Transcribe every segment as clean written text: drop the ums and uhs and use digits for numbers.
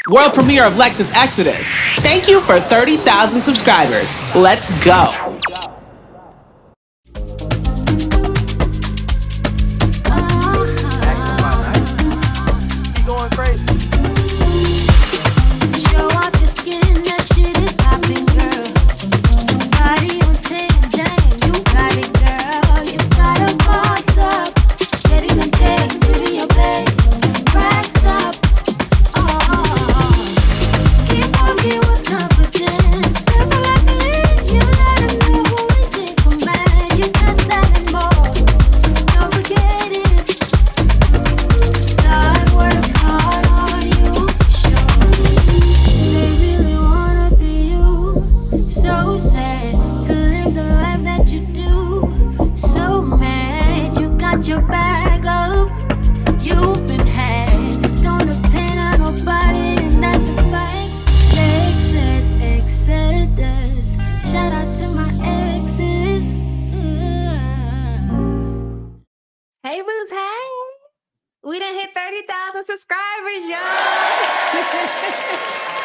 World premiere of Lex's Exodus. Thank you for 30,000 subscribers. Let's go. Subscribers, y'all.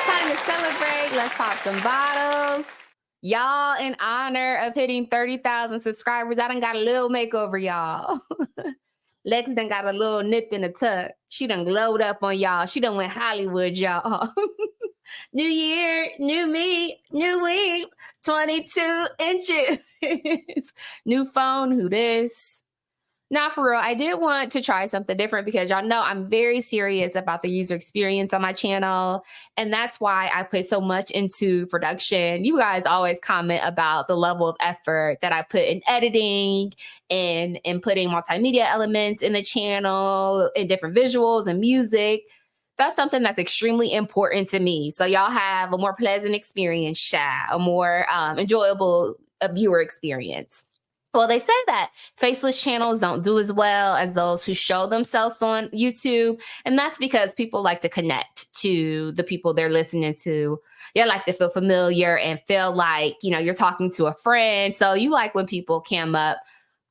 Time to celebrate. Let's pop some bottles. Y'all, in honor of hitting 30,000 subscribers, I done got a little makeover, y'all. Lex done got a little nip in the tuck. She done glowed up on y'all. She done went Hollywood, y'all. New year, new me, new week, 22 inches. New phone, who this? Now, for real, I did want to try something different because y'all know I'm very serious about the user experience on my channel. And that's why I put so much into production. You guys always comment about the level of effort that I put in editing and putting multimedia elements in the channel and different visuals and music. That's something that's extremely important to me. So y'all have a more pleasant experience, a more enjoyable viewer experience. Well, they say that faceless channels don't do as well as those who show themselves on YouTube. And that's because people like to connect to the people they're listening to. They like to feel familiar and feel like, you know, you're talking to a friend. So you like when people cam up.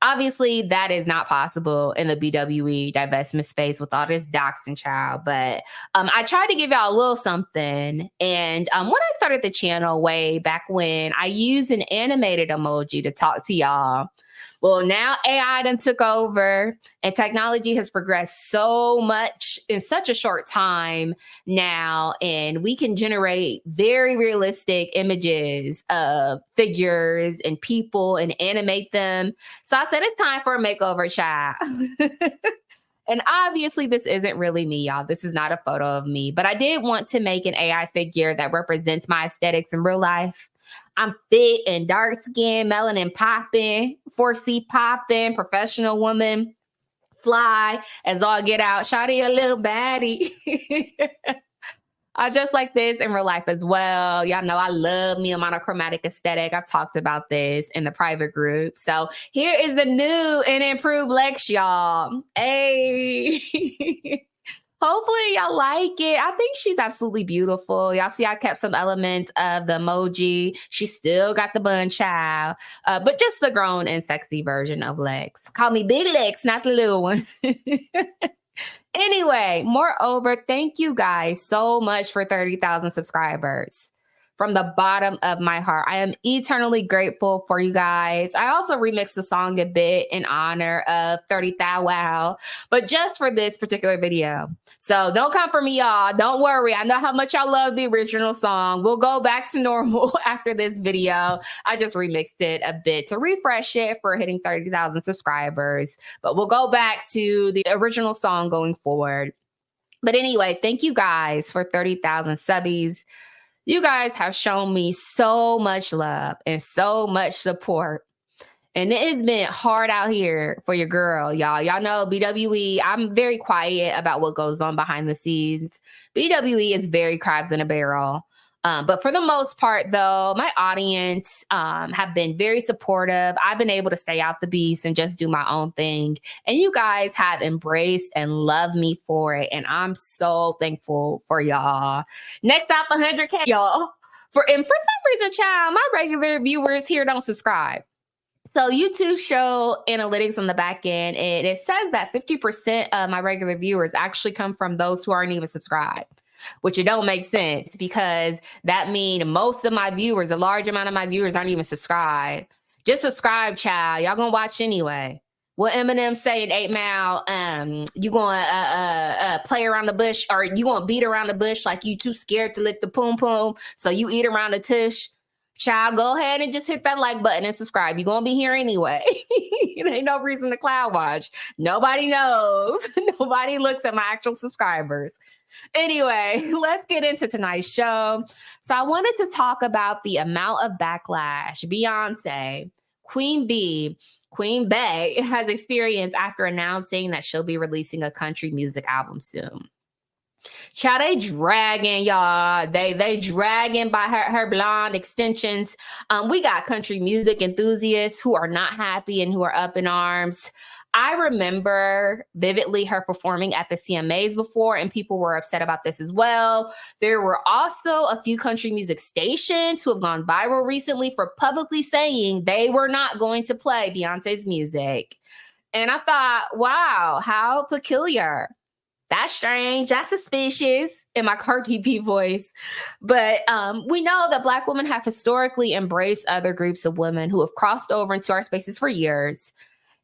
Obviously, that is not possible in the BWE divestment space with all this doxing child. But I tried to give y'all a little something. And when I started the channel way back when, I used an animated emoji to talk to y'all. Well, now AI done took over and technology has progressed so much in such a short time now. And we can generate very realistic images of figures and people and animate them. So I said, it's time for a makeover, child. And obviously, this isn't really me, y'all. This is not a photo of me. But I did want to make an AI figure that represents my aesthetics in real life. I'm fit and dark skinned, melanin popping, 4C popping, professional woman, fly as all get out. Shawty a little baddie. I just like this in real life as well. Y'all know I love me a monochromatic aesthetic. I've talked about this in the private group. So here is the new and improved Lex, y'all. Hey. Hopefully y'all like it. I think she's absolutely beautiful. Y'all see I kept some elements of the emoji. She still got the bun child, but just the grown and sexy version of Lex. Call me Big Lex, not the little one. Anyway, moreover, thank you guys so much for 30,000 subscribers. From the bottom of my heart, I am eternally grateful for you guys. I also remixed the song a bit in honor of 30,000 wow, but just for this particular video. So don't come for me, y'all. Don't worry. I know how much y'all love the original song. We'll go back to normal after this video. I just remixed it a bit to refresh it for hitting 30,000 subscribers, but we'll go back to the original song going forward. But anyway, thank you guys for 30,000 subbies. You guys have shown me so much love and so much support. And it's been hard out here for your girl, y'all. Y'all know BWE, I'm very quiet about what goes on behind the scenes. BWE is very crabs in a barrel. But for the most part, though, my audience have been very supportive. I've been able to stay out the beast and just do my own thing. And you guys have embraced and loved me for it. And I'm so thankful for y'all. Next up, 100K, y'all. For some reason, child, my regular viewers here don't subscribe. So YouTube show analytics on the back end, and it says that 50% of my regular viewers actually come from those who aren't even subscribed. which it don't make sense because that means most of my viewers, a large amount of my viewers aren't even subscribed. Just subscribe, child. Y'all gonna watch anyway. What Eminem say in 8 Mile, you gonna play around the bush, or you gonna beat around the bush like you too scared to lick the poom poom, so you eat around the tush. Child, go ahead and just hit that like button and subscribe. You're gonna be here anyway. There ain't no reason to cloud watch. Nobody knows. Nobody looks at my actual subscribers. Anyway, let's get into tonight's show. So I wanted to talk about the amount of backlash Beyonce, Queen Bey has experienced after announcing that she'll be releasing a country music album soon. Child, they dragging, y'all. They dragging by her blonde extensions. We got country music enthusiasts who are not happy and who are up in arms. I remember vividly her performing at the CMAs before, and people were upset about this as well. There were also a few country music stations who have gone viral recently for publicly saying they were not going to play Beyonce's music. And I thought, wow, how peculiar. That's strange. That's suspicious in my Cardi B voice. But we know that Black women have historically embraced other groups of women who have crossed over into our spaces for years.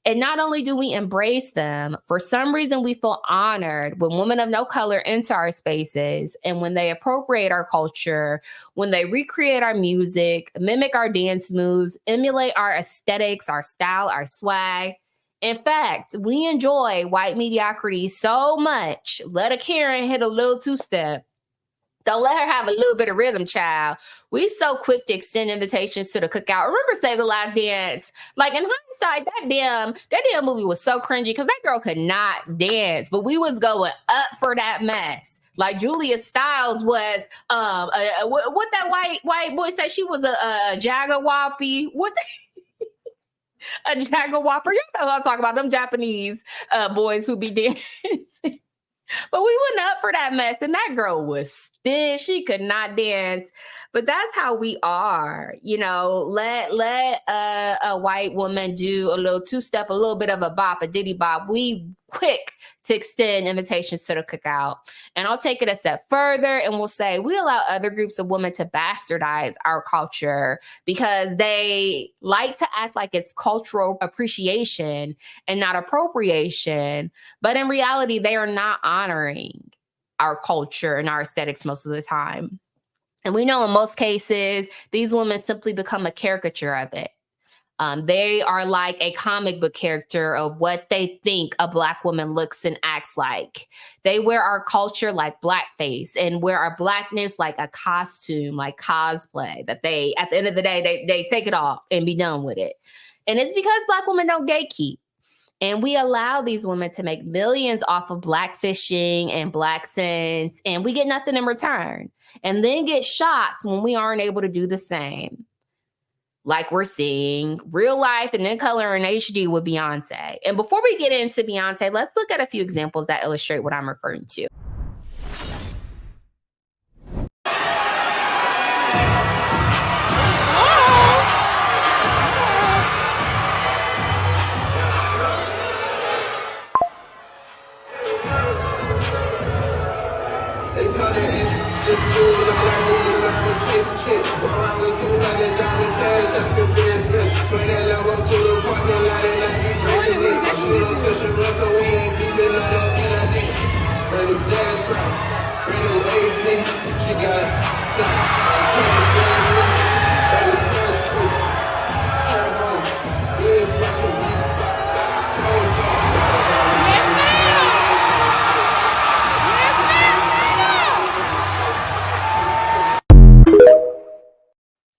And not only do we embrace them, for some reason we feel honored when women of no color enter our spaces and when they appropriate our culture, when they recreate our music, mimic our dance moves, emulate our aesthetics, our style, our swag. In fact, we enjoy white mediocrity so much. Let a Karen hit a little two-step. Don't let her have a little bit of rhythm, child. We so quick to extend invitations to the cookout. Remember Save the Last Dance? Like in hindsight, that damn movie was so cringy because that girl could not dance, but we was going up for that mess. Like Julia Stiles was, what that white boy said, she was a Jaggerwappy. What? A Jaggerwapper. You know what I'm talking about? Them Japanese boys who be dancing. But we went up for that mess, and that girl was stiff. She could not dance. But that's how we are. You know, let a white woman do a little two-step, a little bit of a bop, a diddy bop. We quick to extend invitations to the cookout. And I'll take it a step further and we'll say we allow other groups of women to bastardize our culture because they like to act like it's cultural appreciation and not appropriation. But in reality, they are not honoring our culture and our aesthetics most of the time. And we know in most cases, these women simply become a caricature of it. They are like a comic book character of what they think a Black woman looks and acts like. They wear our culture like blackface and wear our Blackness like a costume, like cosplay, that they, at the end of the day, they take it off and be done with it. And it's because Black women don't gatekeep. And we allow these women to make millions off of blackfishing and black scents, and we get nothing in return. And then get shocked when we aren't able to do the same. Like we're seeing real life and in color and HD with Beyonce. And before we get into Beyonce, let's look at a few examples that illustrate what I'm referring to.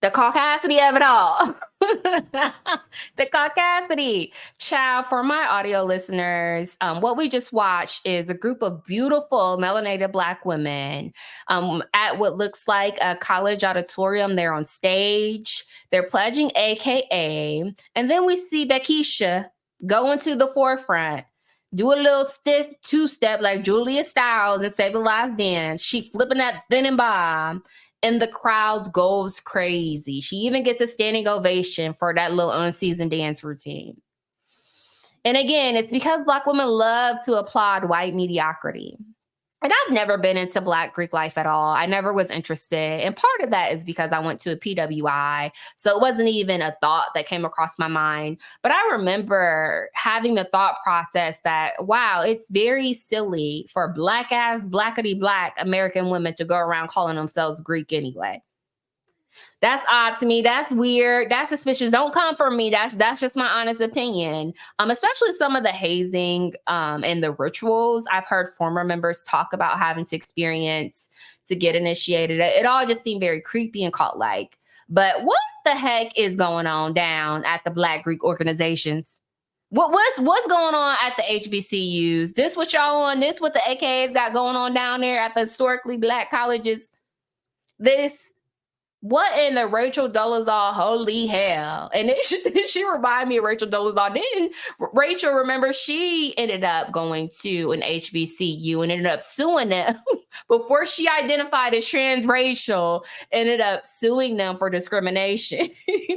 The caucasity of it all. The caucasity. Child, for my audio listeners, what we just watched is a group of beautiful melanated Black women at what looks like a college auditorium. They're on stage. They're pledging AKA. And then we see Bekeisha go into the forefront, do a little stiff two-step like Julia Stiles and Save the Last Dance. She flipping that thin and bob. And the crowd goes crazy. She even gets a standing ovation for that little unseasoned dance routine. And again, it's because Black women love to applaud white mediocrity. And I've never been into Black Greek life at all. I never was interested. And part of that is because I went to a PWI. So it wasn't even a thought that came across my mind. But I remember having the thought process that, wow, it's very silly for Black-ass, blackity-black American women to go around calling themselves Greek anyway. That's odd to me. That's weird. That's suspicious. Don't come for me. That's just my honest opinion. Especially some of the hazing and the rituals I've heard former members talk about having to experience to get initiated. It all just seemed very creepy and cult-like. But what the heck is going on down at the Black Greek organizations? What's going on at the HBCUs? This what y'all on? This what the AKAs got going on down there at the historically Black colleges? What in the Rachel Dolezal holy hell? And she reminded me of Rachel Dolezal. Didn't Rachel, remember, she ended up going to an HBCU and ended up suing them before she identified as transracial, ended up suing them for discrimination.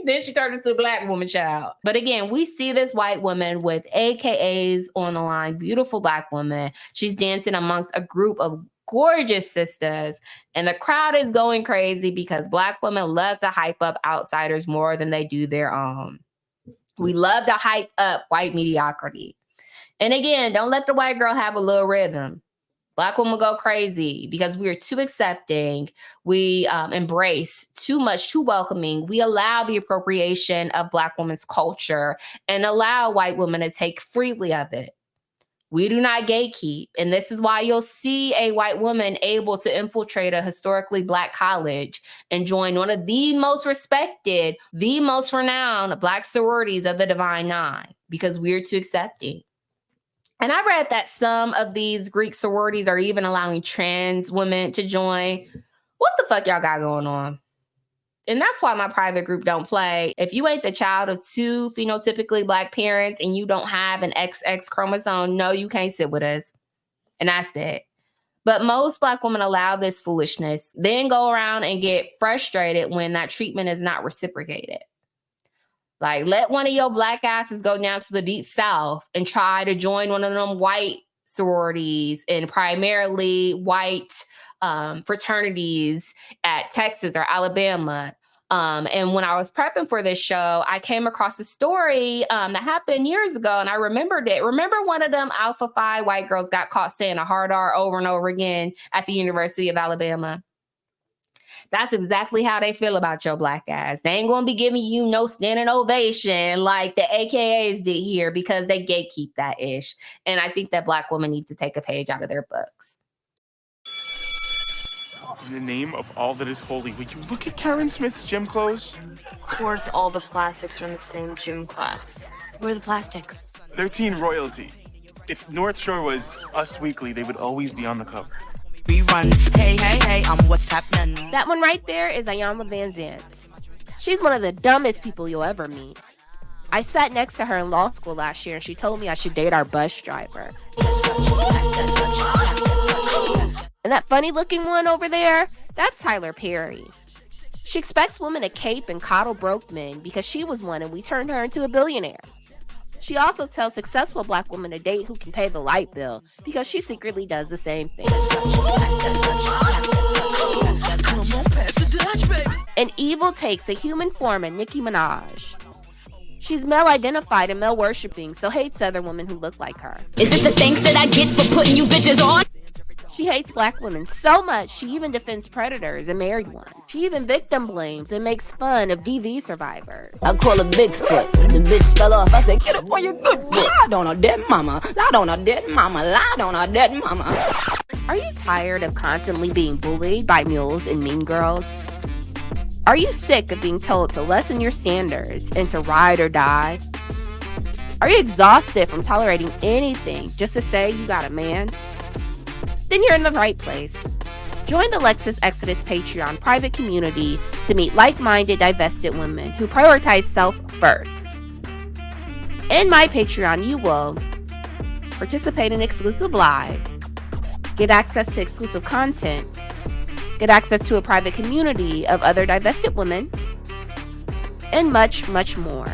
Then she turned into a Black woman child. But again, we see this white woman with AKAs on the line, beautiful Black woman. She's dancing amongst a group of gorgeous sisters, and the crowd is going crazy because Black women love to hype up outsiders more than they do their own. We love to hype up white mediocrity. And again, don't let the white girl have a little rhythm. Black women go crazy because we are too accepting. We embrace too much, too welcoming. We allow the appropriation of Black women's culture and allow white women to take freely of it. We do not gatekeep. And this is why you'll see a white woman able to infiltrate a historically Black college and join one of the most respected, the most renowned Black sororities of the Divine Nine, because we're too accepting. And I read that some of these Greek sororities are even allowing trans women to join. What the fuck y'all got going on? And that's why my private group don't play. If you ain't the child of two phenotypically Black parents and you don't have an XX chromosome, no, you can't sit with us. And that's it. But most Black women allow this foolishness, then go around and get frustrated when that treatment is not reciprocated. Like, let one of your Black asses go down to the deep South and try to join one of them white sororities and primarily white fraternities at Texas or Alabama. And when I was prepping for this show, I came across a story that happened years ago, and I remembered it. Remember one of them Alpha Phi white girls got caught saying a hard R over and over again at the University of Alabama? That's exactly how they feel about your Black ass. They ain't gonna be giving you no standing ovation like the AKAs did here because they gatekeep that ish. And I think that Black women need to take a page out of their books. In the name of all that is holy, would you look at Karen Smith's gym clothes? Of course, all the plastics are in the same gym class. Where are the plastics? They're teen royalty. If North Shore was Us Weekly, they would always be on the cover. We run, hey, hey, hey, what's happening? That one right there is Ayanna Van Zant. She's one of the dumbest people you'll ever meet. I sat next to her in law school last year and she told me I should date our bus driver. And that funny looking one over there, that's Tyler Perry. She expects women to cape and coddle broke men because she was one and we turned her into a billionaire. She also tells successful Black women to date who can pay the light bill because she secretly does the same thing. And evil takes a human form in Nicki Minaj. She's male-identified and male-worshipping, so hates other women who look like her. Is it the thanks that I get for putting you bitches on? She hates Black women so much, she even defends predators and married ones. She even victim blames and makes fun of DV survivors. I call her Bigfoot. The bitch fell off. I said, get up on your good foot. Lie on a dead mama. Lie on a dead mama. Lie on a dead mama. Are you tired of constantly being bullied by mules and mean girls? Are you sick of being told to lessen your standards and to ride or die? Are you exhausted from tolerating anything just to say you got a man? Then you're in the right place. Join the Lexus Exodus Patreon private community to meet like-minded divested women who prioritize self first. In my Patreon, you will participate in exclusive lives, get access to exclusive content, get access to a private community of other divested women, and much, much more.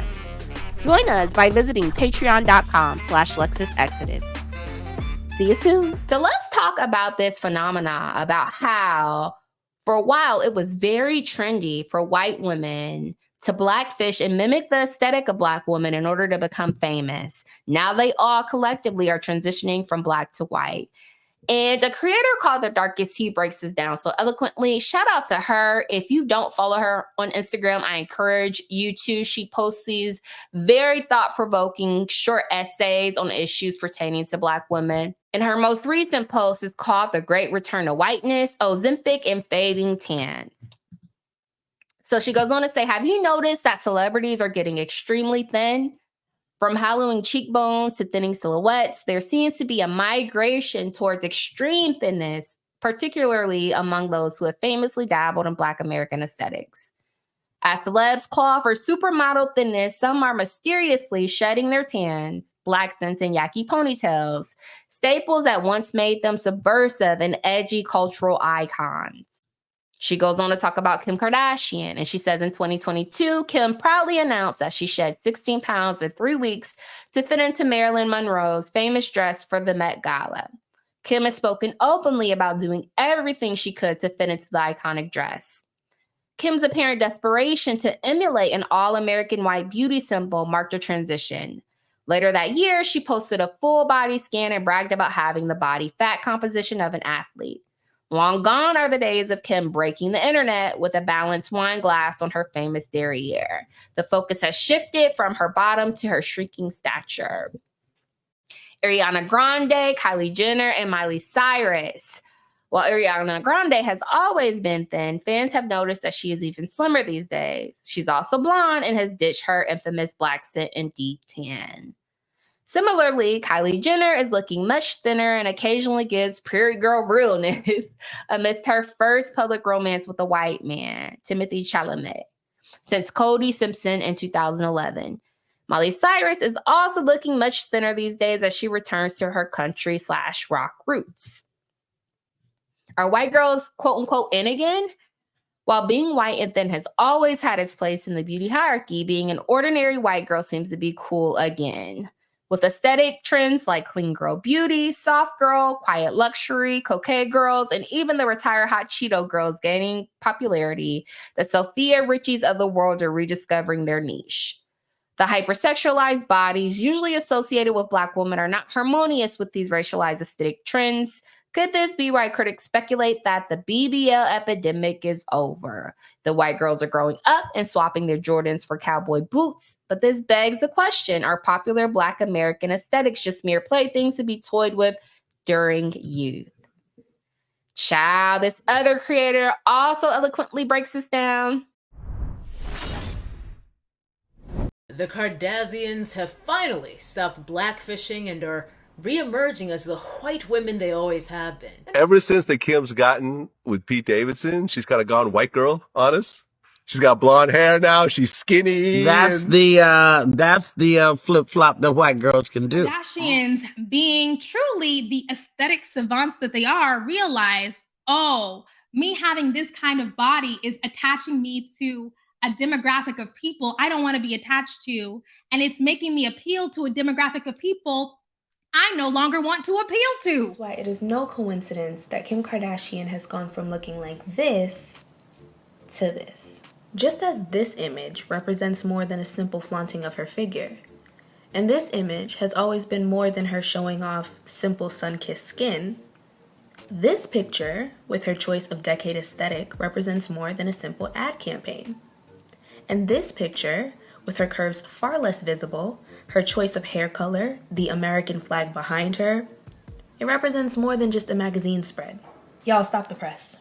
Join us by visiting patreon.com/LexusExodus. See you soon. So let's talk talk about this phenomena, about how for a while it was very trendy for white women to blackfish and mimic the aesthetic of Black women in order to become famous. Now they all collectively are transitioning from Black to white. And a creator called The Darkest Hue breaks this down so eloquently. Shout out to her. If you don't follow her on Instagram, I encourage you to. She posts these very thought-provoking short essays on issues pertaining to Black women. And her most recent post is called The Great Return to Whiteness, Ozempic and Fading Tan. So she goes on to say, have you noticed that celebrities are getting extremely thin? From hollowing cheekbones to thinning silhouettes, there seems to be a migration towards extreme thinness, particularly among those who have famously dabbled in Black American aesthetics. As celebs call for supermodel thinness, some are mysteriously shedding their tans, black scents, and yaki ponytails, staples that once made them subversive and edgy cultural icons. She goes on to talk about Kim Kardashian, and she says in 2022, Kim proudly announced that she shed 16 pounds in 3 weeks to fit into Marilyn Monroe's famous dress for the Met Gala. Kim has spoken openly about doing everything she could to fit into the iconic dress. Kim's apparent desperation to emulate an all-American white beauty symbol marked a transition. Later that year, she posted a full body scan and bragged about having the body fat composition of an athlete. Long gone are the days of Kim breaking the internet with a balanced wine glass on her famous derriere. The focus has shifted from her bottom to her shrinking stature. Ariana Grande, Kylie Jenner, and Miley Cyrus. While Ariana Grande has always been thin, fans have noticed that she is even slimmer these days. She's also blonde and has ditched her infamous black scent and deep tan. Similarly, Kylie Jenner is looking much thinner and occasionally gives prairie girl realness amidst her first public romance with a white man, Timothée Chalamet, since Cody Simpson in 2011. Miley Cyrus is also looking much thinner these days as she returns to her country/rock roots. Are white girls, quote unquote, in again? While being white and thin has always had its place in the beauty hierarchy, being an ordinary white girl seems to be cool again. With aesthetic trends like clean girl beauty, soft girl, quiet luxury, coquette girls, and even the retired hot Cheeto girls gaining popularity, the Sophia Richies of the world are rediscovering their niche. The hypersexualized bodies usually associated with Black women are not harmonious with these racialized aesthetic trends. Could this be why critics speculate that the BBL epidemic is over? The white girls are growing up and swapping their Jordans for cowboy boots. But this begs the question, are popular Black American aesthetics just mere playthings to be toyed with during youth? Child, this other creator also eloquently breaks this down. The Kardashians have finally stopped blackfishing and are re-emerging as the white women they always have been. Ever since the Kim's gotten with Pete Davidson, she's kind of gone white girl on us. She's got blonde hair now. She's skinny. That's the flip-flop that white girls can do. Kardashians, being truly the aesthetic savants that they are, realize, oh, me having this kind of body is attaching me to a demographic of people I don't want to be attached to, and it's making me appeal to a demographic of people I no longer want to appeal to. That's why it is no coincidence that Kim Kardashian has gone from looking like this to this. Just as this image represents more than a simple flaunting of her figure, and this image has always been more than her showing off simple sun-kissed skin, this picture, with her choice of decade aesthetic, represents more than a simple ad campaign. And this picture, with her curves far less visible, her choice of hair color, the American flag behind her, it represents more than just a magazine spread. Y'all, stop the press.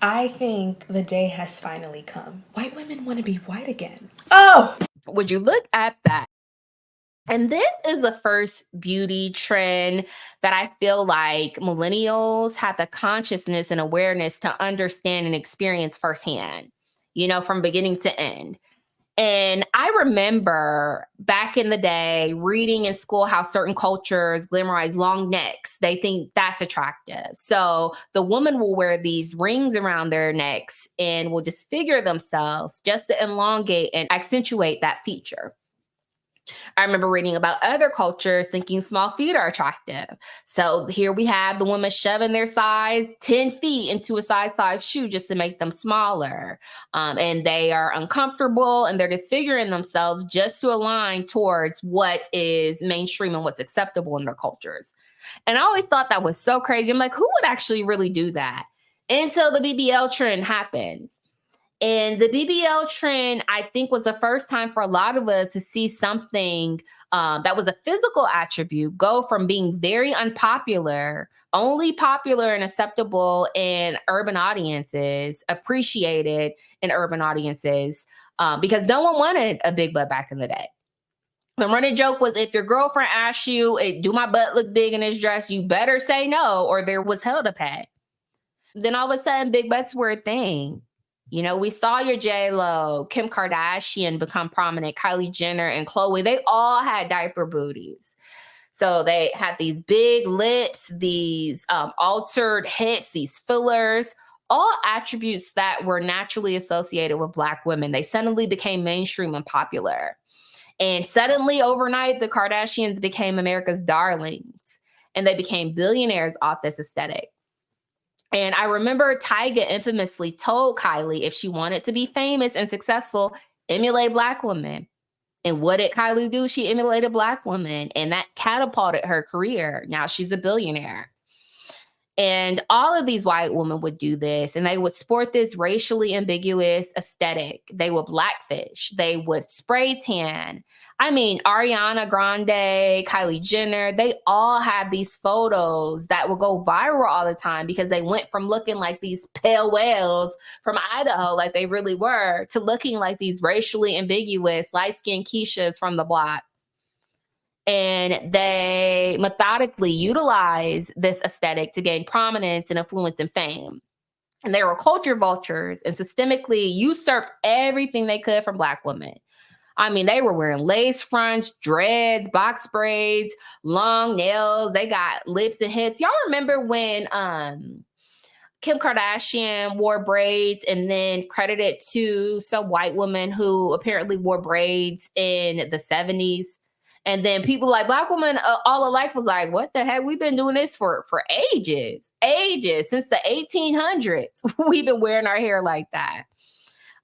I think the day has finally come. White women want to be white again. Oh! Would you look at that? And this is the first beauty trend that I feel like millennials have the consciousness and awareness to understand and experience firsthand, you know, from beginning to end. And I remember back in the day reading in school how certain cultures glamorize long necks. They think that's attractive. So the woman will wear these rings around their necks and will disfigure themselves just to elongate and accentuate that feature. I remember reading about other cultures thinking small feet are attractive. So here we have the women shoving their size 10 feet into a size 5 shoe just to make them smaller. And they are uncomfortable and they're disfiguring themselves just to align towards what is mainstream and what's acceptable in their cultures. And I always thought that was so crazy. I'm like, who would actually really do that? Until the BBL trend happened. And the BBL trend, I think, was the first time for a lot of us to see something that was a physical attribute go from being very unpopular, only popular and acceptable in urban audiences, appreciated in urban audiences, because no one wanted a big butt back in the day. The running joke was, if your girlfriend asks you, "Hey, do my butt look big in this dress?" you better say no, or there was hell to pay. Then all of a sudden, big butts were a thing. You know, we saw your J-Lo, Kim Kardashian become prominent, Kylie Jenner and Khloe. They all had diaper booties. So they had these big lips, these altered hips, these fillers, all attributes that were naturally associated with Black women. They suddenly became mainstream and popular. And suddenly, overnight, the Kardashians became America's darlings. And they became billionaires off this aesthetic. And I remember Tyga infamously told Kylie if she wanted to be famous and successful, emulate Black women. And what did Kylie do? She emulated Black women, and that catapulted her career. Now she's a billionaire. And all of these white women would do this, and they would sport this racially ambiguous aesthetic. They would blackfish. They would spray tan. I mean, Ariana Grande, Kylie Jenner, they all have these photos that will go viral all the time because they went from looking like these pale whales from Idaho, like they really were, to looking like these racially ambiguous, light-skinned Keishas from the block. And they methodically utilize this aesthetic to gain prominence and influence and fame. And they were culture vultures and systemically usurped everything they could from Black women. I mean, they were wearing lace fronts, dreads, box braids, long nails. They got lips and hips. Y'all remember when Kim Kardashian wore braids and then credited to some white woman who apparently wore braids in the 70s? And then people like Black women all alike was like, what the heck? We've been doing this for ages, since the 1800s. We've been wearing our hair like that.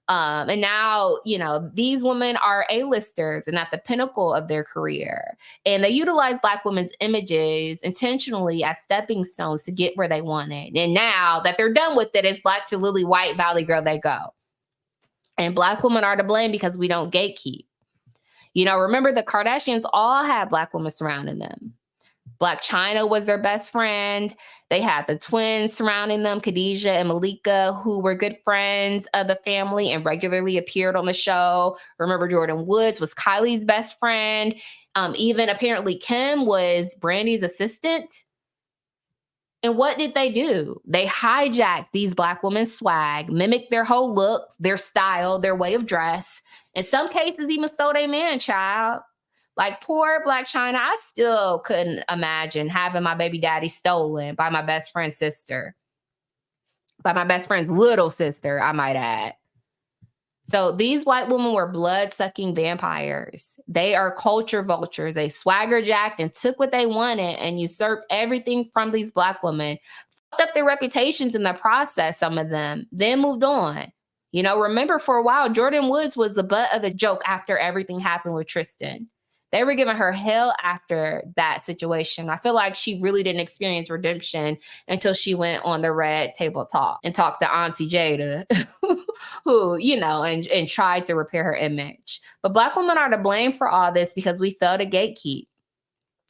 And now, you know, these women are A-listers and at the pinnacle of their career. And they utilize Black women's images intentionally as stepping stones to get where they wanted. And now that they're done with it, it's Black to Lily White, Valley Girl they go. And Black women are to blame because we don't gatekeep. You know, remember the Kardashians all had Black women surrounding them. Black China was their best friend. They had the twins surrounding them, Khadijah and Malika, who were good friends of the family and regularly appeared on the show. Remember, Jordan Woods was Kylie's best friend. Even apparently Kim was Brandy's assistant. And what did they do? They hijacked these Black women's swag, mimicked their whole look, their style, their way of dress. In some cases, even stole their man child. Like poor Blac Chyna, I still couldn't imagine having my baby daddy stolen by my best friend's sister. By my best friend's little sister, I might add. So these white women were blood-sucking vampires. They are culture vultures. They swagger-jacked and took what they wanted and usurped everything from these Black women. Fucked up their reputations in the process, some of them, then moved on. You know, remember for a while, Jordan Woods was the butt of the joke after everything happened with Tristan. They were giving her hell after that situation. I feel like she really didn't experience redemption until she went on the Red Table Talk and talked to Auntie Jada, who, you know, and tried to repair her image. But Black women are to blame for all this because we failed to gatekeep.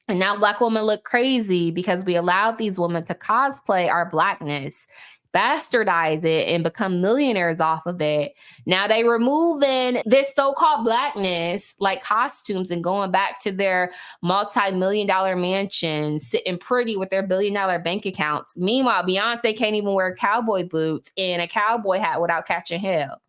And now Black women look crazy because we allowed these women to cosplay our Blackness, bastardize it, and become millionaires off of it. Now they removing this so-called Blackness like costumes and going back to their multi-million-dollar mansions, sitting pretty with their billion-dollar bank accounts. Meanwhile, Beyonce can't even wear cowboy boots and a cowboy hat without catching hell.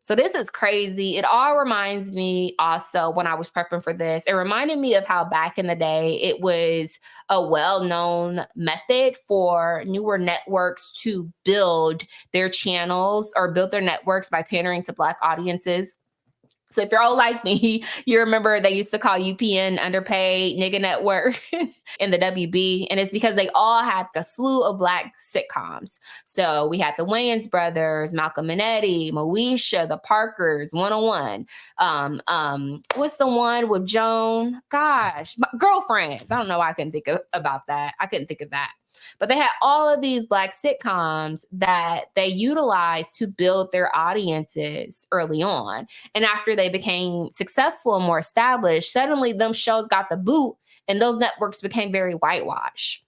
So this is crazy. It all reminds me also, when I was prepping for this, it reminded me of how back in the day, it was a well-known method for newer networks to build their channels or build their networks by pandering to Black audiences. So if you're old like me, you remember they used to call UPN Underpaid Nigga Network in the WB. And it's because they all had a slew of Black sitcoms. So we had the Wayans brothers, Malcolm and Eddie, Moesha, the Parkers, 101. What's the one with Joan? Gosh, Girlfriends. I don't know why I couldn't think about that. I couldn't think of that. But they had all of these Black sitcoms that they utilized to build their audiences early on. And after they became successful and more established, suddenly them shows got the boot and those networks became very whitewashed.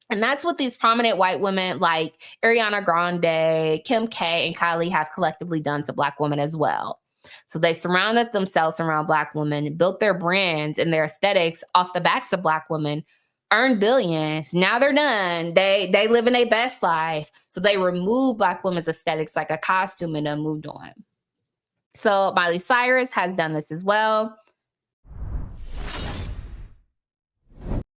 And that's what these prominent white women like Ariana Grande, Kim K, and Kylie have collectively done to Black women as well. So they surrounded themselves around Black women, built their brands and their aesthetics off the backs of Black women, earned billions. Now they're done. They live in their best life. So they removed Black women's aesthetics like a costume and then moved on. So Miley Cyrus has done this as well.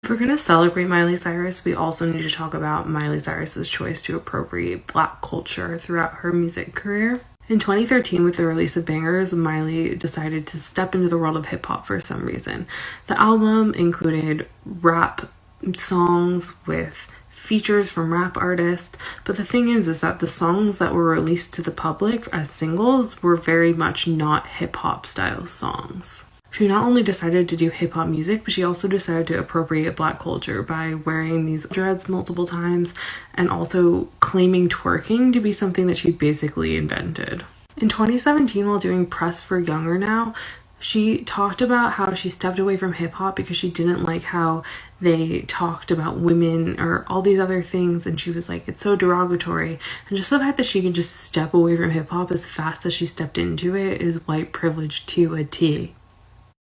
If we're going to celebrate Miley Cyrus, we also need to talk about Miley Cyrus's choice to appropriate Black culture throughout her music career. In 2013, with the release of Bangers, Miley decided to step into the world of hip-hop for some reason. The album included rap songs with features from rap artists, but the thing is that the songs that were released to the public as singles were very much not hip-hop style songs. She not only decided to do hip-hop music, but she also decided to appropriate Black culture by wearing these dreads multiple times and also claiming twerking to be something that she basically invented. In 2017, while doing press for Younger Now, she talked about how she stepped away from hip-hop because she didn't like how they talked about women or all these other things, and she was like, it's so derogatory. And just the fact that she can just step away from hip-hop as fast as she stepped into it is white privilege to a T.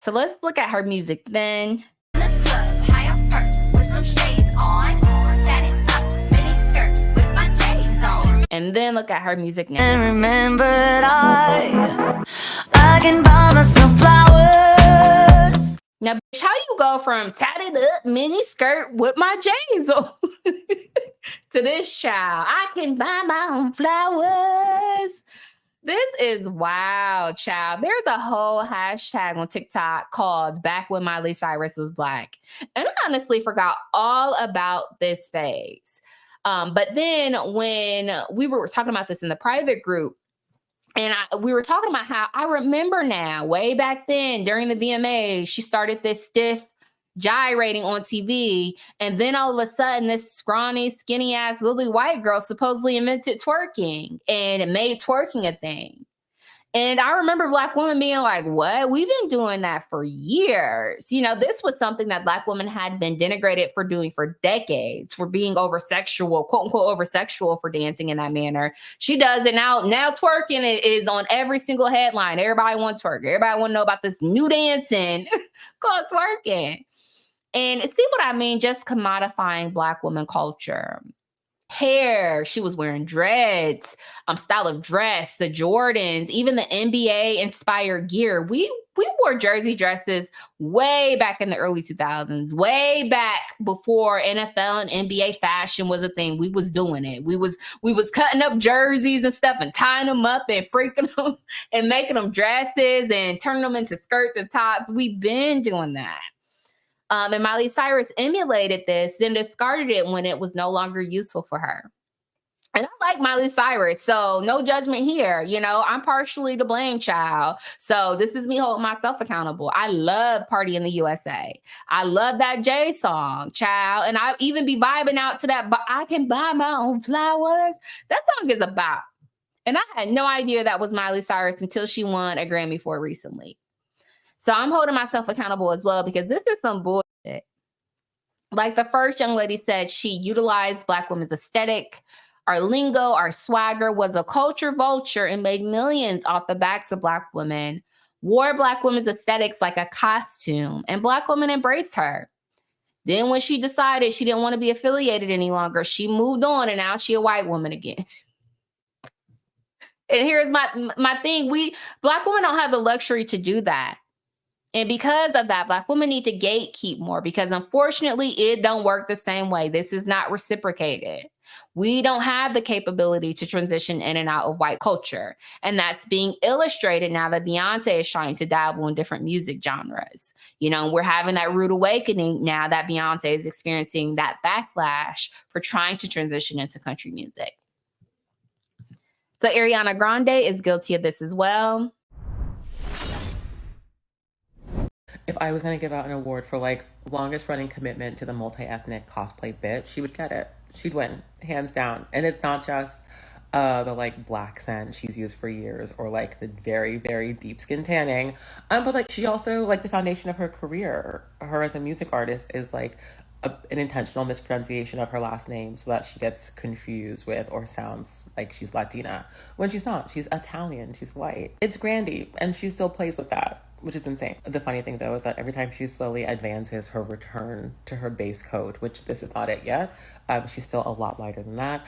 So let's look at her music then. And then look at her music now. And remembered I can buy myself flowers. Now, bitch, how you go from tatted up mini skirt with my J's on to this child? I can buy my own flowers. This is wild, child. There's a whole hashtag on TikTok called Back When Miley Cyrus Was Black. And I honestly forgot all about this phase. But then when we were talking about this in the private group, and we were talking about how I remember now, way back then during the VMAs, she started this stiff gyrating on TV. And then all of a sudden, this scrawny, skinny ass lily white girl supposedly invented twerking and it made twerking a thing. And I remember Black women being like, what? We've been doing that for years. You know, this was something that Black women had been denigrated for doing for decades, for being over-sexual, quote unquote, over-sexual for dancing in that manner. She does it now. Now twerking is on every single headline. Everybody wants twerk. Everybody want to know about this new dancing called twerking. And see what I mean? Just commodifying Black woman culture. Hair, she was wearing dreads, style of dress, the Jordans, even the NBA inspired gear. We wore jersey dresses way back in the early 2000s, way back before NFL and NBA fashion was a thing. We was doing it. We was cutting up jerseys and stuff and tying them up and freaking them and making them dresses and turning them into skirts and tops. We've been doing that. And Miley Cyrus emulated this, then discarded it when it was no longer useful for her. And I like Miley Cyrus, so no judgment here. You know, I'm partially to blame, child. So this is me holding myself accountable. I love Party in the USA. I love that Jay song, child. And I even be vibing out to that, but I can buy my own flowers. That song is about. And I had no idea that was Miley Cyrus until she won a Grammy for it recently. So I'm holding myself accountable as well because this is some bullshit. Like the first young lady said, she utilized Black women's aesthetic. Our lingo, our swagger, was a culture vulture and made millions off the backs of Black women, wore Black women's aesthetics like a costume, and Black women embraced her. Then when she decided she didn't want to be affiliated any longer, she moved on and now she a white woman again. And here's my thing. Black women don't have the luxury to do that. And because of that, Black women need to gatekeep more because unfortunately it don't work the same way. This is not reciprocated. We don't have the capability to transition in and out of white culture. And that's being illustrated now that Beyonce is trying to dabble in different music genres. You know, we're having that rude awakening now that Beyonce is experiencing that backlash for trying to transition into country music. So Ariana Grande is guilty of this as well. If I was going to give out an award for like longest running commitment to the multi-ethnic cosplay bit, she would get it. She'd win, hands down. And it's not just the like black scent she's used for years or like the very, very deep skin tanning. But like she also, like the foundation of her career, her as a music artist is like an intentional mispronunciation of her last name so that she gets confused with or sounds like she's Latina when she's not. She's Italian, she's white. It's Grandy, and she still plays with that, which is insane. The funny thing though is that every time she slowly advances her return to her base code, which this is not it yet, she's still a lot lighter than that,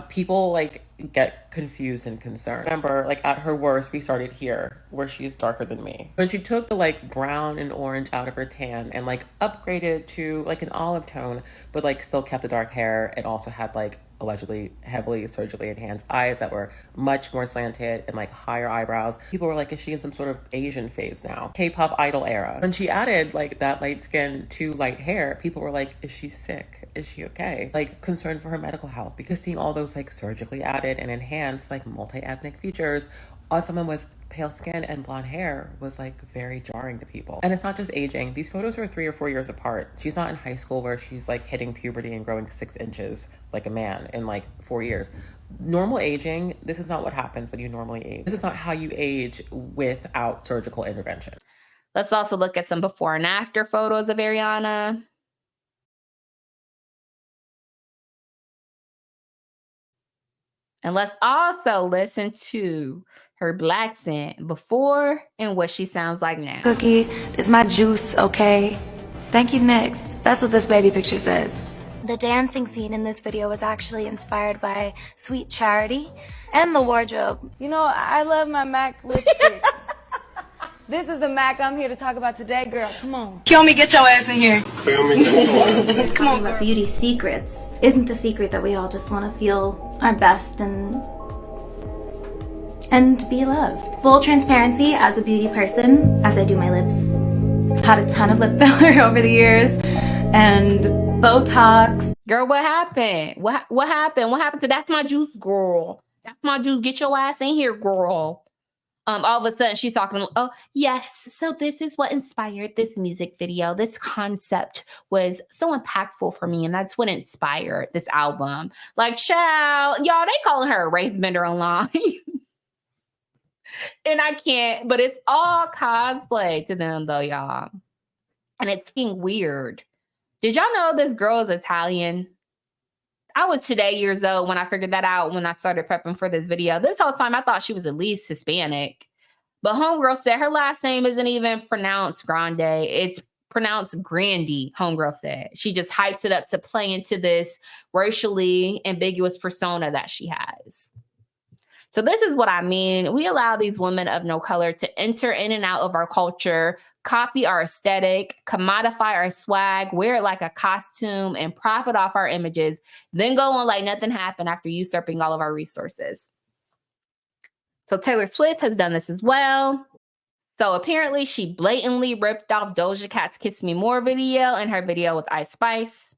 people like get confused and concerned. Remember, like at her worst, we started here where she's darker than me. When she took the like brown and orange out of her tan and like upgraded to like an olive tone, but like still kept the dark hair and also had like allegedly heavily surgically enhanced eyes that were much more slanted and like higher eyebrows. People were like, is she in some sort of Asian phase now? K-pop idol era. When she added like that light skin to light hair, people were like, is she sick? Is she okay? Like concerned for her medical health, because seeing all those like surgically added and enhanced like multi-ethnic features on someone with pale skin and blonde hair was like very jarring to people. And it's not just aging. These photos are 3 or 4 years apart. She's not in high school where she's like hitting puberty and growing 6 inches like a man in like 4 years. Normal aging, this is not what happens when you normally age. This is not how you age without surgical intervention. Let's also look at some before and after photos of Ariana. And let's also listen to her black scent before and what she sounds like now. Cookie, is my juice okay? Thank you, next. That's what this baby picture says. The dancing scene in this video was actually inspired by Sweet Charity and the wardrobe. You know, I love my MAC lipstick. This is the MAC I'm here to talk about today, girl. Come on. Kill me, get your ass in here. Come on, girl. Beauty secrets isn't the secret that we all just want to feel our best and be loved. Full transparency, as a beauty person, as I do my lips, had a ton of lip filler over the years and Botox. Girl, what happened? What happened? What happened to That's My Juice, girl? That's my juice. Get your ass in here, girl. All of a sudden she's talking, oh, yes. So this is what inspired this music video. This concept was so impactful for me. And that's what inspired this album. Like, child, y'all, they calling her a race bender online. And I can't, but it's all cosplay to them though, y'all. And it's getting weird. Did y'all know this girl is Italian? I was today years old when I figured that out when I started prepping for this video. This whole time I thought she was at least Hispanic. But homegirl said her last name isn't even pronounced Grande. It's pronounced Grandy, homegirl said. She just hypes it up to play into this racially ambiguous persona that she has. So this is what I mean. We allow these women of no color to enter in and out of our culture, copy our aesthetic, commodify our swag, wear it like a costume, and profit off our images, then go on like nothing happened after usurping all of our resources. So Taylor Swift has done this as well. So apparently she blatantly ripped off Doja Cat's Kiss Me More video and her video with Ice Spice.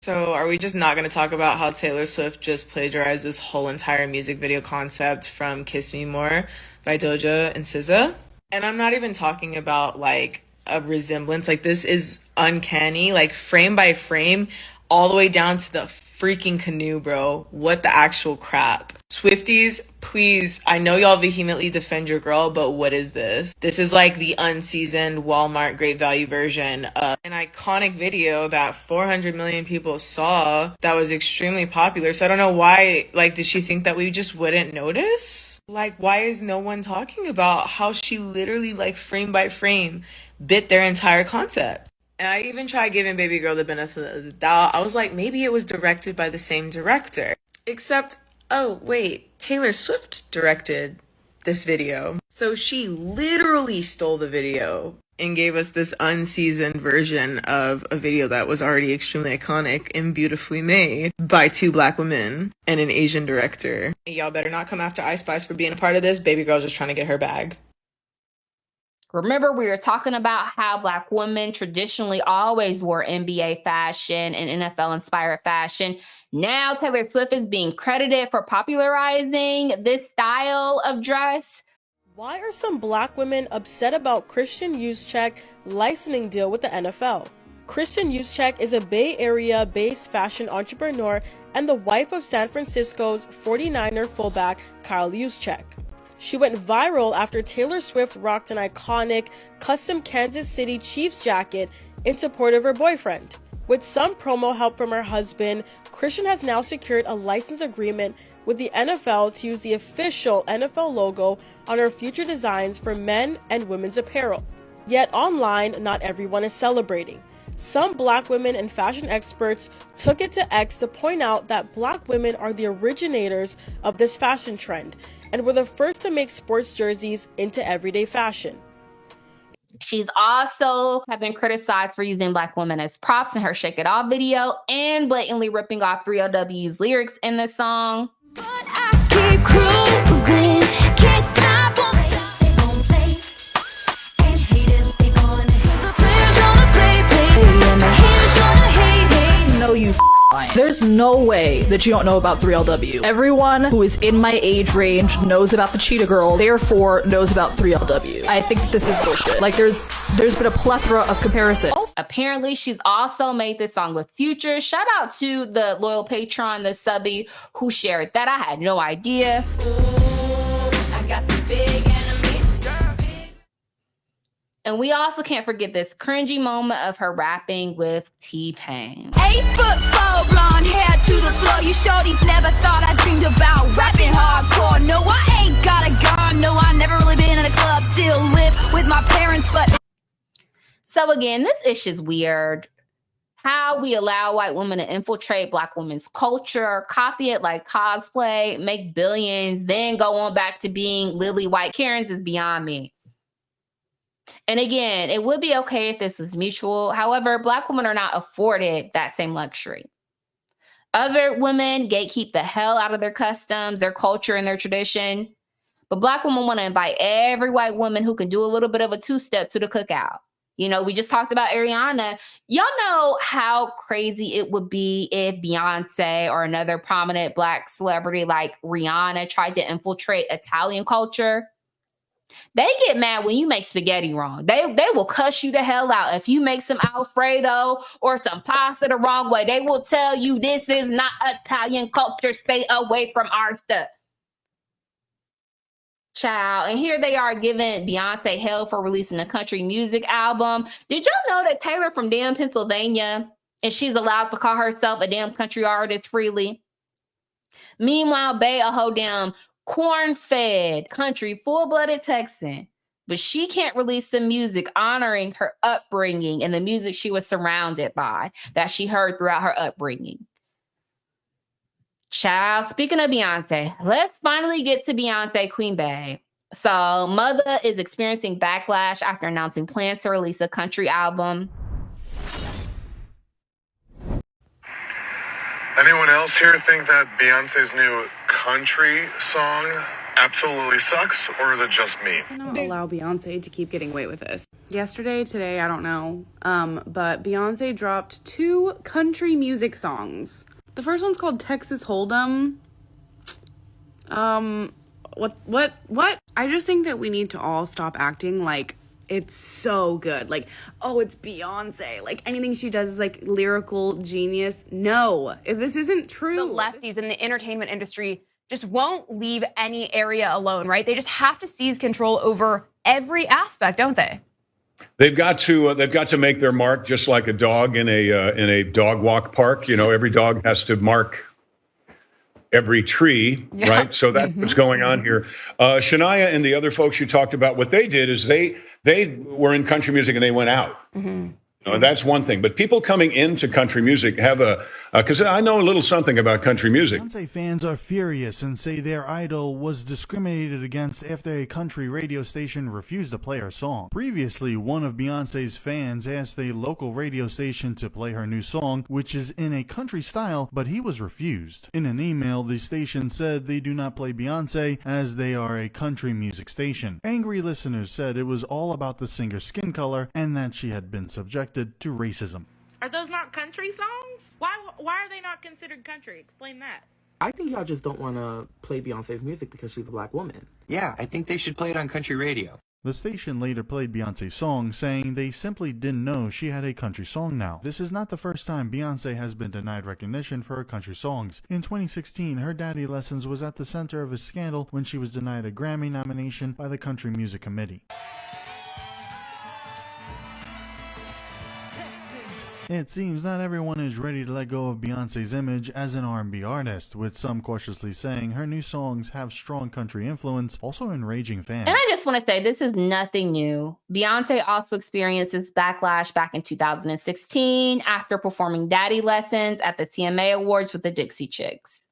So are we just not going to talk about how Taylor Swift just plagiarized this whole entire music video concept from Kiss Me More by Doja and SZA? And I'm not even talking about like a resemblance. Like this is uncanny, like frame by frame, all the way down to the freaking canoe, bro. What the actual crap? Swifties, please, I know y'all vehemently defend your girl, but what is this? This is like the unseasoned Walmart Great Value version of an iconic video that 400 million people saw that was extremely popular. So I don't know why, like, did she think that we just wouldn't notice? Like, why is no one talking about how she literally, like, frame by frame bit their entire concept? And I even tried giving Baby Girl the benefit of the doubt. I was like, maybe it was directed by the same director. Except, oh, wait, Taylor Swift directed this video. So she literally stole the video and gave us this unseasoned version of a video that was already extremely iconic and beautifully made by 2 Black women and an Asian director. Y'all better not come after Ice Spice for being a part of this. Baby girl's just trying to get her bag. Remember, we were talking about how Black women traditionally always wore NBA fashion and NFL-inspired fashion. Now Taylor Swift is being credited for popularizing this style of dress. Why are some Black women upset about Christian Juszczyk licensing deal with the NFL? Christian Juszczyk is a Bay Area-based fashion entrepreneur and the wife of San Francisco's 49er fullback Kyle Juszczyk. She went viral after Taylor Swift rocked an iconic custom Kansas City Chiefs jacket in support of her boyfriend. With some promo help from her husband, Christian has now secured a license agreement with the NFL to use the official NFL logo on her future designs for men and women's apparel. Yet online, not everyone is celebrating. Some Black women and fashion experts took it to X to point out that Black women are the originators of this fashion trend and were the first to make sports jerseys into everyday fashion. She's also have been criticized for using Black women as props in her Shake It Off video and blatantly ripping off 3LW's lyrics in the song. Keep cruising, can't stop, won't stop, they gon' play. And haters, they gonna hate. The players gonna play, and the haters gonna hate. No, you lying. There's no way that you don't know about 3LW. Everyone who is in my age range knows about the Cheetah Girl, therefore knows about 3LW. I think this is bullshit. Like, there's been a plethora of comparisons. Apparently, she's also made this song with Future. Shout out to the loyal patron, the subbie, who shared that. I had no idea. I got some big enemies. And we also can't forget this cringy moment of her rapping with T-Pain. 8'4", blonde hair to the floor. You shorties never thought I dreamed about rapping hardcore. No, I ain't got a gun. No, I never really been in a club. Still live with my parents, but... So again, this issue's weird. How we allow white women to infiltrate Black women's culture, copy it like cosplay, make billions, then go on back to being lily white Karens is beyond me. And again, it would be okay if this was mutual. However, Black women are not afforded that same luxury. Other women gatekeep the hell out of their customs, their culture, and their tradition. But Black women want to invite every white woman who can do a little bit of a two-step to the cookout. You know, we just talked about Ariana. Y'all know how crazy it would be if Beyonce or another prominent Black celebrity like Rihanna tried to infiltrate Italian culture. They get mad when you make spaghetti wrong. They will cuss you the hell out. If you make some Alfredo or some pasta the wrong way, they will tell you this is not Italian culture. Stay away from our stuff. Child, and here they are giving Beyonce hell for releasing a country music album. Did y'all know that Taylor from damn Pennsylvania, and she's allowed to call herself a damn country artist freely? Meanwhile, Bey, a whole damn corn-fed country, full-blooded Texan, but she can't release some music honoring her upbringing and the music she was surrounded by that she heard throughout her upbringing. Child, speaking of Beyonce, let's finally get to Beyonce Queen Bey. So, Mother is experiencing backlash after announcing plans to release a country album. Anyone else here think that Beyonce's new country song absolutely sucks, or is it just me? I don't allow Beyonce to keep getting away with this. Yesterday, today, I don't know, but Beyonce dropped 2 country music songs. The first one's called Texas Hold'em. What? I just think that we need to all stop acting like it's so good. Like, oh, it's Beyonce. Like, anything she does is like lyrical genius. No, this isn't true. The lefties in the entertainment industry just won't leave any area alone, right? They just have to seize control over every aspect, don't they? They've got to make their mark, just like a dog in a dog walk park. You know, every dog has to mark every tree, right? So that's what's going on here. Shania and the other folks you talked about, what they did is they were in country music and they went out. You know, that's one thing. But people coming into country music have a Because I know a little something about country music. Beyonce fans are furious and say their idol was discriminated against after a country radio station refused to play her song. Previously, one of Beyonce's fans asked a local radio station to play her new song, which is in a country style, but he was refused. In an email, the station said they do not play Beyonce as they are a country music station. Angry listeners said it was all about the singer's skin color and that she had been subjected to racism. Are those not country songs? Why are they not considered country? Explain that. I think y'all just don't want to play Beyonce's music because she's a black woman. Yeah, I think they should play it on country radio. The station later played Beyonce's song, saying they simply didn't know she had a country song now. This is not the first time Beyonce has been denied recognition for her country songs. In 2016, her Daddy Lessons was at the center of a scandal when she was denied a Grammy nomination by the Country Music Committee. It seems not everyone is ready to let go of Beyonce's image as an R&B artist, with some cautiously saying her new songs have strong country influence, also enraging fans. And I just want to say, this is nothing new. Beyonce also experienced this backlash back in 2016 after performing Daddy Lessons at the CMA Awards with the Dixie Chicks.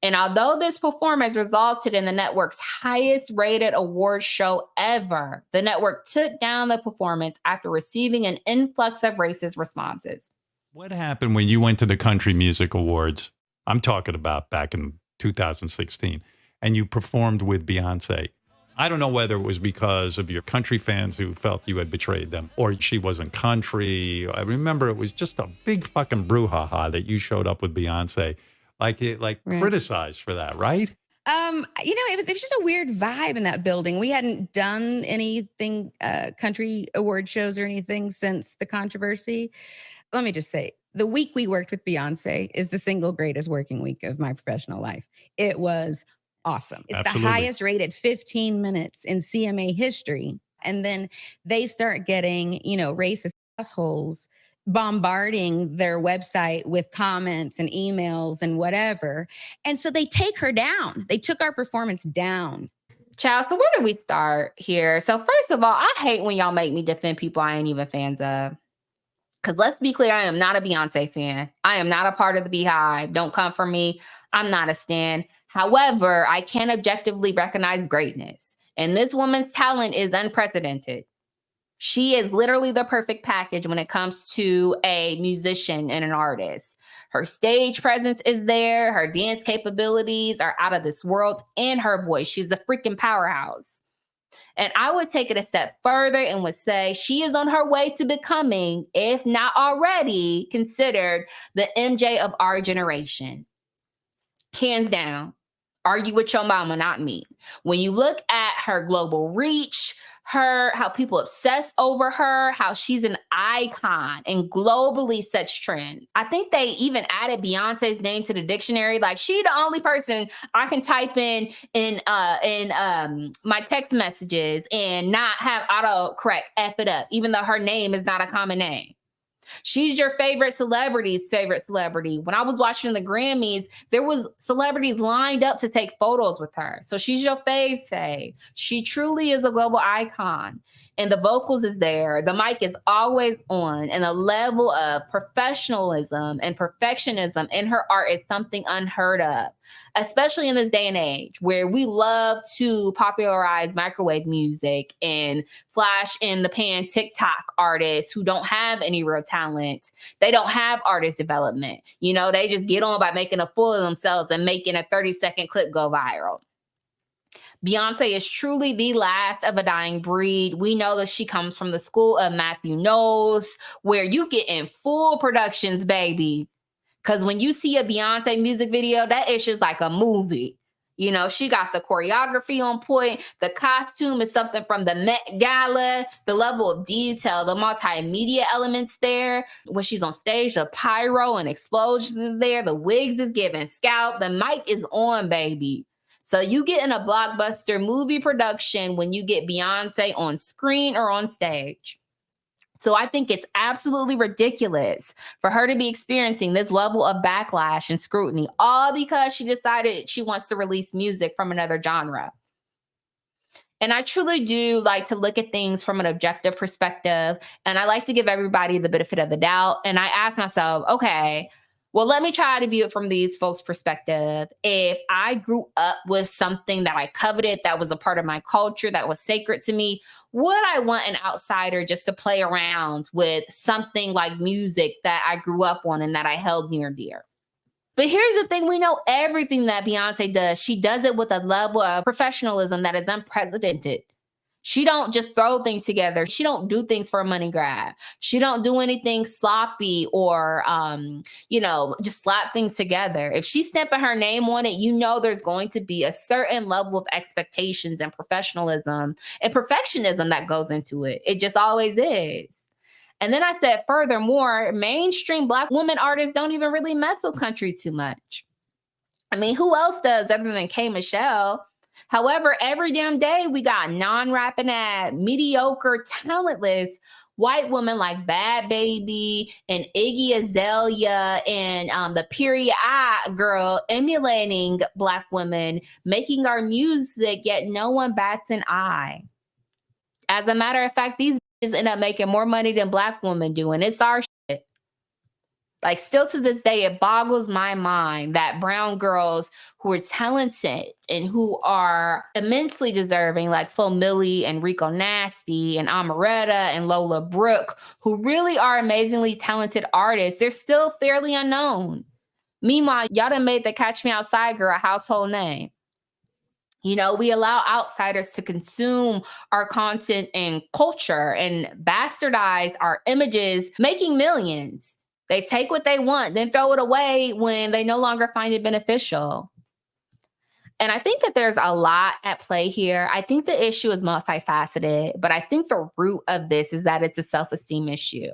And although this performance resulted in the network's highest rated award show ever, the network took down the performance after receiving an influx of racist responses. What happened when you went to the Country Music Awards? I'm talking about back in 2016, and you performed with Beyonce. I don't know whether it was because of your country fans who felt you had betrayed them or she wasn't country. I remember it was just a big fucking brouhaha that you showed up with Beyonce. Right. Criticized for that, right? It was just a weird vibe in that building. We hadn't done anything, country award shows or anything since the controversy. Let me just say, the week we worked with Beyonce is the single greatest working week of my professional life. It was awesome. It's Absolutely. the highest rated 15 minutes in CMA history. And then they start getting, racist assholes bombarding their website with comments and emails and whatever. And so they take her down. They took our performance down. Child, so where do we start here? So first of all, I hate when y'all make me defend people I ain't even fans of. Because let's be clear, I am not a Beyonce fan. I am not a part of the Beehive. Don't come for me. I'm not a stan. However, I can objectively recognize greatness. And this woman's talent is unprecedented. She is literally the perfect package when it comes to a musician and an artist. Her stage presence is there. Her dance capabilities are out of this world, and her voice. She's a freaking powerhouse. And I would take it a step further and would say she is on her way to becoming, if not already, considered the MJ of our generation. Hands down. Argue with your mama, not me. When you look at her global reach, how people obsess over her, how she's an icon and globally sets trends. I think they even added Beyonce's name to the dictionary. Like, she the only person I can type in my text messages and not have autocorrect F it up, even though her name is not a common name. She's your favorite celebrity's favorite celebrity. When I was watching the Grammys, there was celebrities lined up to take photos with her. So she's your fave. She truly is a global icon. And the vocals is there. The mic is always on. And the level of professionalism and perfectionism in her art is something unheard of, especially in this day and age where we love to popularize microwave music and flash in the pan TikTok artists who don't have any real talent. They don't have artist development. They just get on by making a fool of themselves and making a 30-second clip go viral. Beyonce is truly the last of a dying breed. We know that she comes from the school of Matthew Knowles, where you get in full productions, baby. Because when you see a Beyonce music video, that is just like a movie. She got the choreography on point. The costume is something from the Met Gala. The level of detail, the multimedia elements there. When she's on stage, the pyro and explosions is there. The wigs is giving scalp. The mic is on, baby. So you get in a blockbuster movie production when you get Beyonce on screen or on stage. So I think it's absolutely ridiculous for her to be experiencing this level of backlash and scrutiny, all because she decided she wants to release music from another genre. And I truly do like to look at things from an objective perspective. And I like to give everybody the benefit of the doubt. And I ask myself, okay, Well, let me try to view it from these folks' perspective. If I grew up with something that I coveted, that was a part of my culture, that was sacred to me, would I want an outsider just to play around with something like music that I grew up on and that I held near and dear? But here's the thing. We know everything that Beyonce does. She does it with a level of professionalism that is unprecedented. She don't just throw things together. She don't do things for a money grab. She don't do anything sloppy or, just slap things together. If she's stamping her name on it, you know there's going to be a certain level of expectations and professionalism and perfectionism that goes into it. It just always is. And then I said, furthermore, mainstream Black women artists don't even really mess with country too much. I mean, who else does other than K. Michelle? However, every damn day we got non-rapping mediocre, talentless white women like Bad Baby and Iggy Azalea and the Period I girl emulating Black women, making our music, yet no one bats an eye. As a matter of fact, these bitches end up making more money than Black women do, and it's our shit. Like, still to this day, it boggles my mind that brown girls who are talented and who are immensely deserving, like Flo Milli and Rico Nasty and Amaretta and Lola Brooke, who really are amazingly talented artists, they're still fairly unknown. Meanwhile, y'all done made the Catch Me Outside girl a household name. You know, we allow outsiders to consume our content and culture and bastardize our images, making millions. They take what they want, then throw it away when they no longer find it beneficial. And I think that there's a lot at play here. I think the issue is multifaceted, but I think the root of this is that it's a self-esteem issue.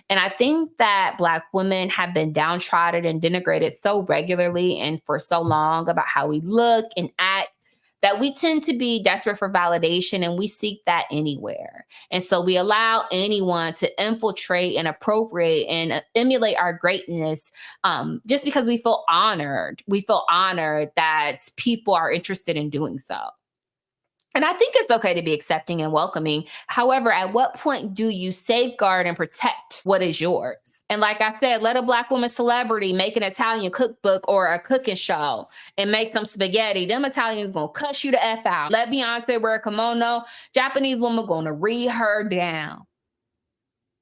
And I think that Black women have been downtrodden and denigrated so regularly and for so long about how we look and act, that we tend to be desperate for validation and we seek that anywhere. And so we allow anyone to infiltrate and appropriate and emulate our greatness just because we feel honored. We feel honored that people are interested in doing so. And I think it's okay to be accepting and welcoming. However, at what point do you safeguard and protect what is yours? And like I said, let a Black woman celebrity make an Italian cookbook or a cooking show and make some spaghetti. Them Italians gonna cuss you the F out. Let Beyonce wear a kimono. Japanese woman gonna read her down.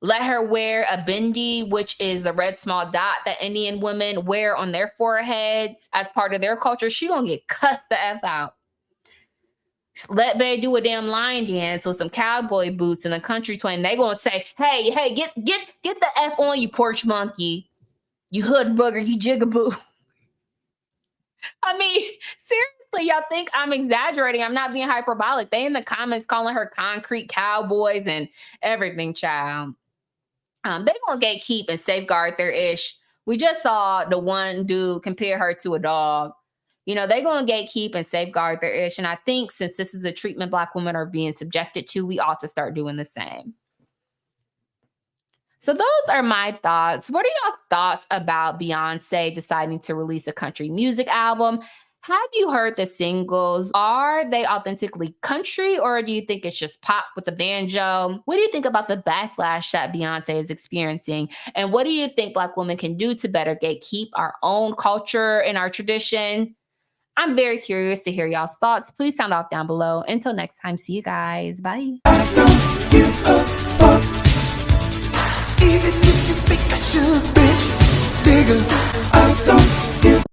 Let her wear a bindi, which is the red small dot that Indian women wear on their foreheads as part of their culture. She gonna get cussed the F out. Let Bay do a damn line dance with some cowboy boots and a country twin. They gonna say, hey, get the F on, you porch monkey. You hood booger, you jigaboo. I mean, seriously, y'all think I'm exaggerating. I'm not being hyperbolic. They in the comments calling her concrete cowboys and everything, child. They gonna gatekeep and safeguard their ish. We just saw the one dude compare her to a dog. You know, they're going to gatekeep and safeguard their ish. And I think since this is the treatment Black women are being subjected to, we ought to start doing the same. So those are my thoughts. What are y'all's thoughts about Beyonce deciding to release a country music album? Have you heard the singles? Are they authentically country, or do you think it's just pop with a banjo? What do you think about the backlash that Beyonce is experiencing? And what do you think Black women can do to better gatekeep our own culture and our tradition? I'm very curious to hear y'all's thoughts. Please sound off down below. Until next time, see you guys. Bye. Even if you think I should, bitch, bigger, I don't give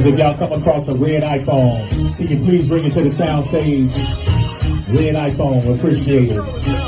Fellas, if y'all come across a red iPhone, can you please bring it to the sound stage? Red iPhone, we appreciate it.